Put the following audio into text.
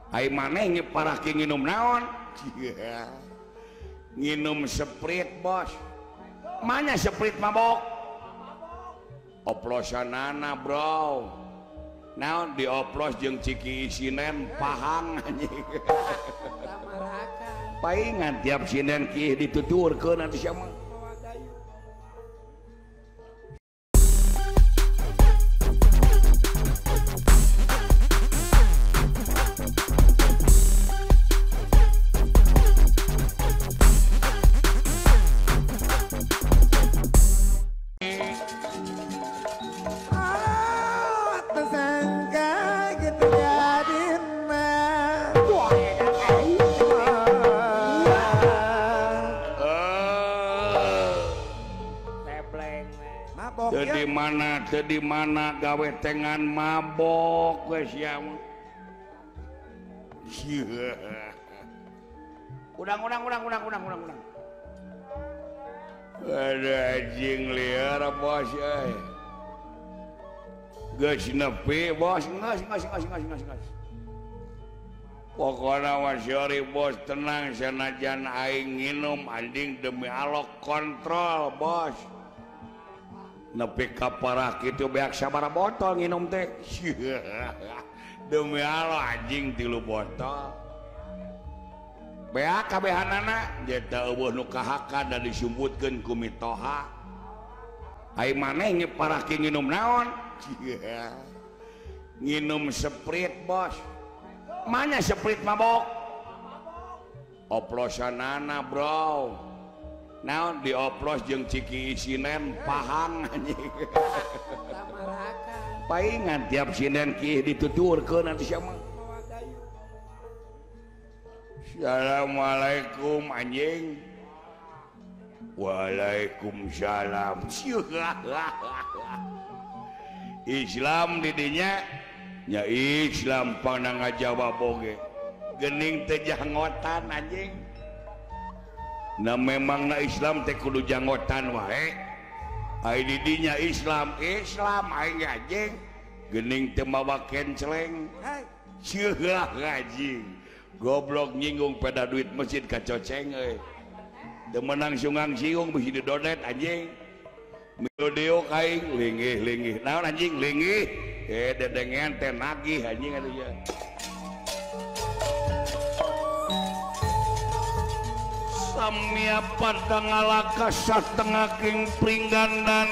Ai maneh nyeparake nginum naon? Nginum Sprite bos. Mana Sprite mabok? Oplosanana bro. Naon dioplos jeung ciki isinen pahang anjing. Paingan tiap sinen kieu dituturkeun atuh sia mah. Di mana gawe tengan mabok wes ya mah. Udang. Ada anjing liar bos euy. Geus nepi bos, geus. Pokona mah sorry bos, tenang sanajan aing nginum anjing demi Allah kontrol bos. Nepi ka parah kitu beak sabaraha botol nginum teh. Demi Allah anjing 3 botol. Beak kabehanana jeta eueuh nu kahaka da disumbutkeun ku mitoha. Ai maneh nyeparake nginum naon? Nginum Sprite bos. Mana Sprite mabok? Oplosanana bro. Naon dioplos jeung ciki isinen pahang anjing. Paingan tiap sinen kieu dituturkeun atuh sia mah. Assalamualaikum anjing. Waalaikumsalam. Islam di dinya nya Islam pandang ngajawab boge. Geuning teh janggotan anjing. Nah memang na Islam teh kudu janggotan wae. Ai di dinya Islam aing anjing. Geuning teu mawa kenceleng. Syeuh anjing. Goblok nyinggung pada duit masjid ka coceng euy. Teu menang sungang singgung bisi didodet anjing. Video kaing linggih. Naon anjing linggih? Dedengen teh nagih anjing atuh ya. Samia pada ngalaka satengah king pringgandan